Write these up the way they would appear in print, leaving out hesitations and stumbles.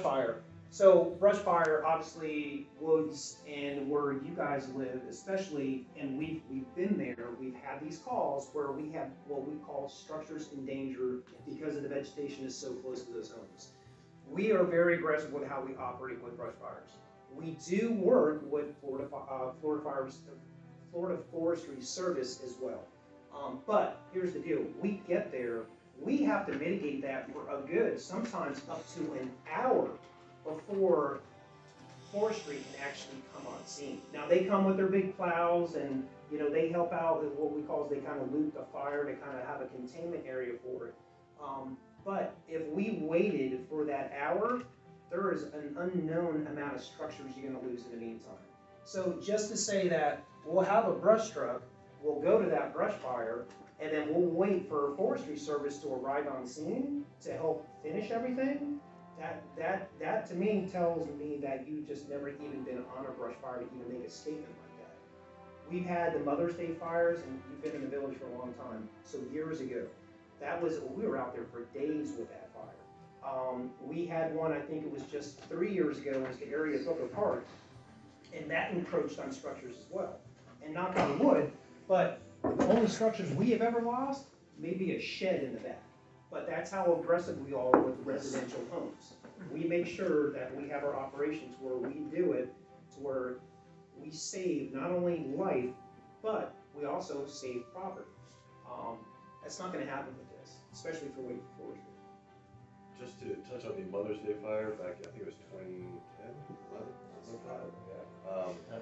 fire. So brush fire, obviously woods and where you guys live, especially, and we've been there. We've had these calls where we have what we call structures in danger because of the vegetation is so close to those homes. We are very aggressive with how we operate with brush fires. We do work with Florida Forestry Service as well. But here's the deal: we get there, we have to mitigate that for a good, sometimes up to an hour before forestry can actually come on scene. Now they come with their big plows and they help out with what we call they kind of loop the fire to kind of have a containment area for it. But if we waited for that hour, there is an unknown amount of structures you're going to lose in the meantime. So just to say that we'll have a brush truck, we'll go to that brush fire, and then we'll wait for a forestry service to arrive on scene to help finish everything. That to me tells me that you just never even been on a brush fire to even make a statement like that. We've had the Mother's Day fires, and you've been in the village for a long time. So years ago, we were out there for days with that fire. We had one, I think it was just 3 years ago, was the area of Booker Park, and that encroached on structures as well. And knock on wood, but the only structures we have ever lost may be a shed in the back. But that's how aggressive we are with residential homes. We make sure that we have our operations where we do it to where we save not only life, but we also save property. That's not going to happen with this, especially for waiting for forestry. Just to touch on the Mother's Day fire back, I think it was 2010, 11?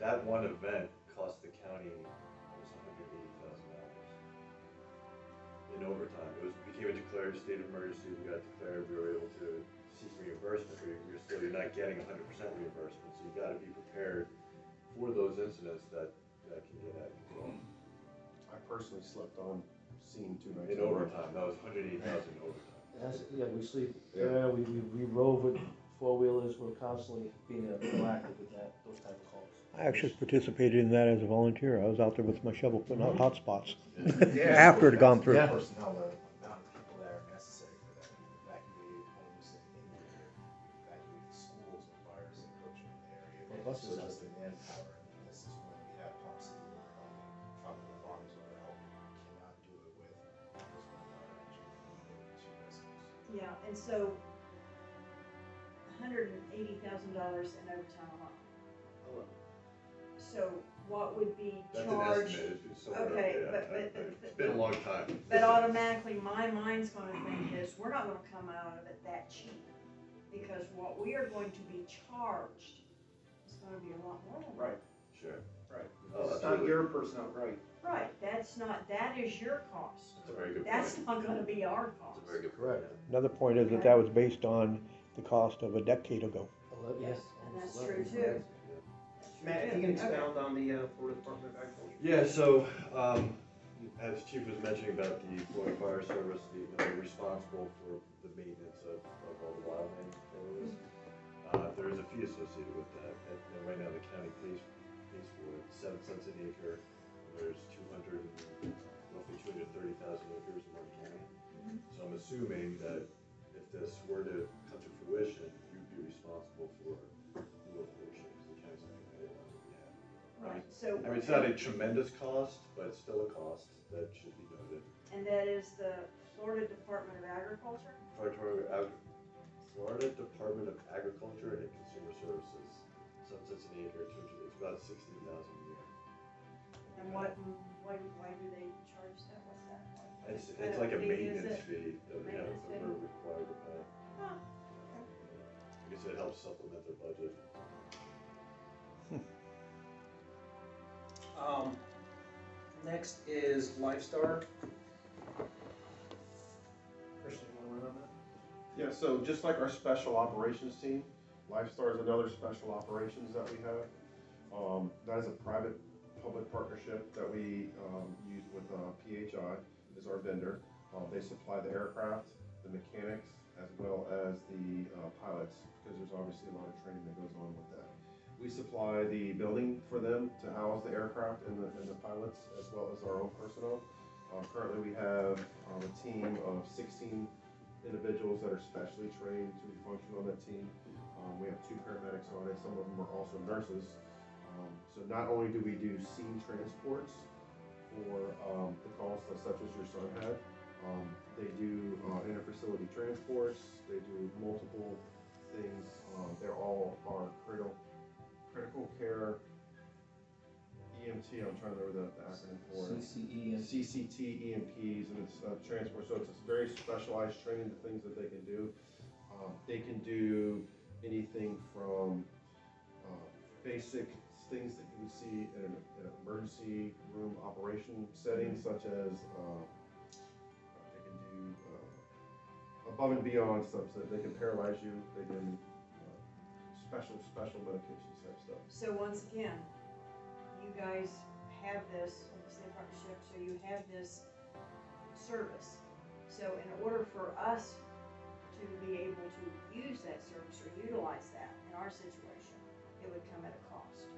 That one event cost the county $180,000 in overtime. It became a declared state of emergency. We got declared. We were able to seek reimbursement. You're not getting 100% reimbursement, so you got to be prepared for those incidents that can get out of control. I personally slept on scene 2 nights in overtime. That was $180,000 in overtime. Yeah, we sleep. Yeah, we rove with 4-wheelers. We're constantly being proactive with those type of calls. I actually participated in that as a volunteer. I was out there with my shovel putting out hot spots Yeah. after it had gone through. Yeah. Personnel, the amount of people that are necessary for that, evacuate homes and evacuate schools and fires encroaching in the area. Well, plus So it's just the manpower, and this is when we have pumps in the truck with the farmers over help. We cannot do it with just one fire engine and 2 rescues. Yeah, and so $180,000 in overtime a month. So what would be That's charged? an estimate. It's somewhere Okay, up there. but It's been a long time. But automatically, my mind's gonna think is, we're not gonna come out of it that cheap. Because what we are going to be charged is gonna be a lot more than that. Right, Sure. right. Oh, It's not your personnel, right? Right, that is your cost. That's a very good That's point. not gonna be our That's cost. a very good Correct. point. Another point is that was based on the cost of a decade ago. Yes. And that's true too. Matt, if you can expound on the Florida Department of Agriculture. Yeah, so as Chief was mentioning about the Florida Fire Service, they're responsible for the maintenance of all the wildland areas. There is a fee associated with that, and right now the county pays for it, 7 cents an acre. There's roughly 230,000 acres in Martin County. So I'm assuming that if this were to come to fruition, you'd be responsible for your portion, because the county's not going to pay that on your behalf. Right, so. I mean, it's not a tremendous cost, but it's still a cost that should be noted. And that is the Florida Department of Agriculture? Florida Department of Agriculture and Consumer Services, 7 cents an acre, it's about $16,000 a year. And why do they charge that? What's that? It's like a fee, is maintenance it? fee that Maintenance that fee. we're required to pay. Huh. I guess it helps supplement their budget. Next is Lifestar. Christian, you want to run on that? Yeah, so just like our special operations team, Lifestar is another special operations that we have. That is a private-public partnership that we use with PHI as our vendor. They supply the aircraft, the mechanics, as well as the pilots, because there's obviously a lot of training that goes on with that. We supply the building for them to house the aircraft and the pilots, as well as our own personnel. Currently, we have a team of 16 individuals that are specially trained to function on that team. We have 2 paramedics on it, some of them are also nurses. So not only do we do scene transports for the calls such as your son had, they do inter-facility transports, they do multiple things. They're all our critical care EMT, I'm trying to remember the acronym for it. CCE and CCT, EMPs, and it's transport, so it's a very specialized training, the things that they can do. They can do anything from basic things that you would see in an emergency room operation setting, such as they can do above and beyond stuff, so they can paralyze you, they can special medications type stuff. So once again, you guys have this, in the state partnership, so you have this service. So in order for us to be able to use that service or utilize that in our situation, it would come at a cost.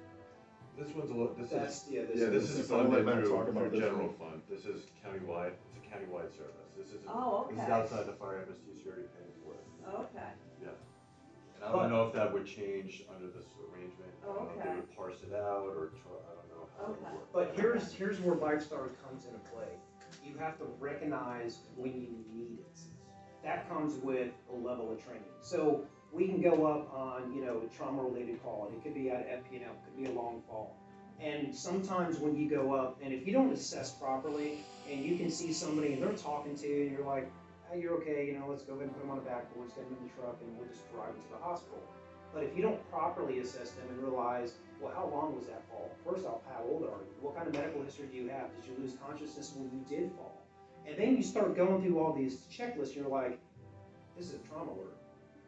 This one's a little, this is, this is I'll let funded Matt talk about through this general one. fund. This is countywide, it's a countywide service. This isn't, Oh, this is okay. outside the fire MSTC already paying for it. Okay, Yeah. And I don't know if that would change under this arrangement. I don't know if Okay. they would parse it out or, I don't know how it would Okay. work. But here's where Lifestar comes into play. You have to recognize when you need it. That comes with a level of training. So we can go up on, trauma-related call, and it could be at FPNL, it could be a long fall. And sometimes when you go up, and if you don't assess properly, and you can see somebody and they're talking to you, and you're like, hey, you're okay, let's go ahead and put them on the backboard, get them in the truck, and we'll just drive them to the hospital. But if you don't properly assess them and realize, well, how long was that fall? First off, how old are you? What kind of medical history do you have? Did you lose consciousness when you did fall? And then you start going through all these checklists, and you're like, this is a trauma alert,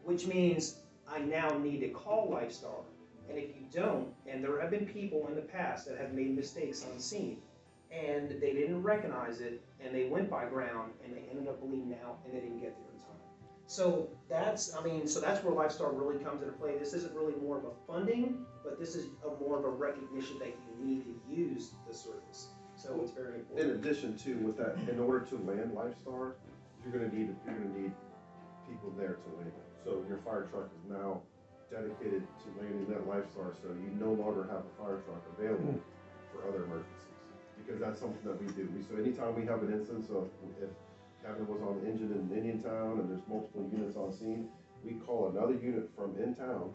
which means I now need to call Lifestar. And if you don't, and there have been people in the past that have made mistakes on scene, and they didn't recognize it, and they went by ground, and they ended up bleeding out, and they didn't get there in time. So that's where Lifestar really comes into play. This isn't really more of a funding, but this is more of a recognition that you need to use the service. So it's very In important. addition to with that, in order to land Lifestar, you're gonna need people there to land it. So your fire truck is now dedicated to landing that Lifestar, so you no longer have a fire truck available for other emergencies. Because that's something that we do. So anytime we have an instance of if Kevin was on the engine in Indiantown and there's multiple units on scene, we call another unit from in town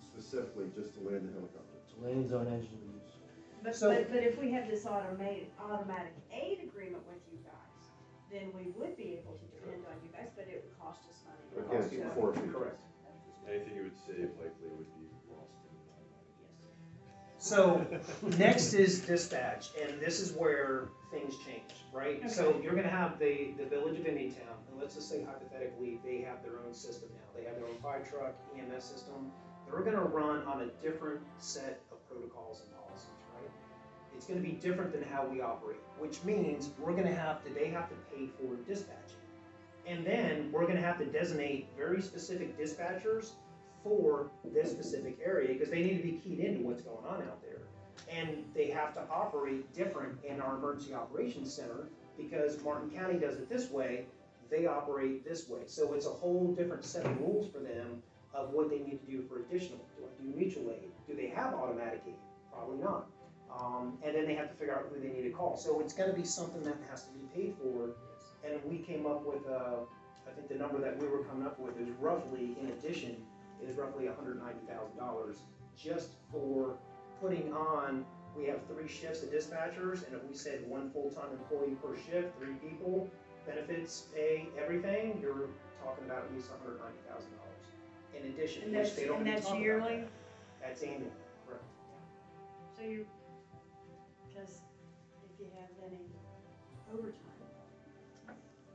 specifically just to land the helicopter. lanes on engine use. but So- if we have this automatic aid agreement with you guys, then we would be able to depend on you guys, but it would cost us money. Again, it's So- before fee. Correct. Anything you would save likely would be lost in So next is dispatch, and this is where things change, right? So Okay. you're gonna have the village of Indiantown, and let's just say hypothetically, they have their own system now. They have their own fire truck, EMS system. They're gonna run on a different set of protocols and policies, right? It's gonna be different than how we operate, which means they have to pay for dispatching. And then we're gonna have to designate very specific dispatchers for this specific area, because they need to be keyed into what's going on out there. And they have to operate different in our emergency operations center, because Martin County does it this way, they operate this way. So it's a whole different set of rules for them of what they need to do for additional. Do I do mutual aid? Do they have automatic aid? Probably not. And then they have to figure out who they need to call. So it's gonna be something that has to be paid for. And we came up with, I think the number that we were coming up with is roughly, in addition, is roughly $190,000 just for putting on, we have 3 shifts of dispatchers, and if we said 1 full-time employee per shift, 3 people, benefits, pay, everything, you're talking about at least $190,000 in addition, And which that's, they don't and even that's talk about yearly, that. That's annual, correct. so because if you have any overtime.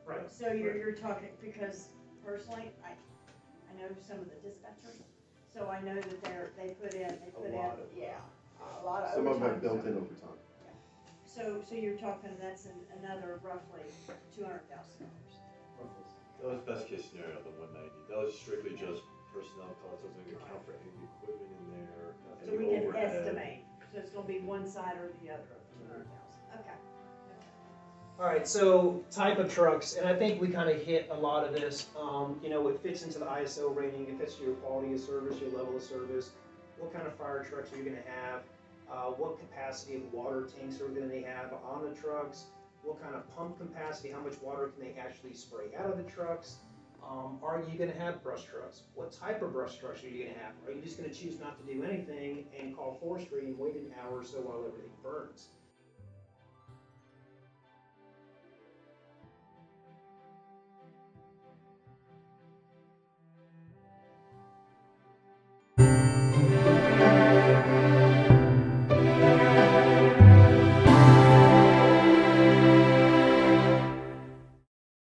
Right. So you're talking, because personally, I know some of the dispatchers, so I know that they put in, lot of- yeah, a lot of Some of them overtime. have built in overtime. So you're talking, that's another roughly $200,000. That was best case scenario, the 190. That was strictly just personnel costs, doesn't account for any equipment in there, So any we can overhead. estimate, so it's gonna be one side or the other of 200,000, okay. All right, so type of trucks, and I think we kind of hit a lot of this. You know, it fits into the ISO rating, it fits to your quality of service, your level of service. What kind of fire trucks are you gonna have? What capacity of water tanks are gonna they have on the trucks? What kind of pump capacity, how much water can they actually spray out of the trucks? Are you gonna have brush trucks? What type of brush trucks are you gonna have? Are you just gonna choose not to do anything and call forestry and wait an hour or so while everything burns?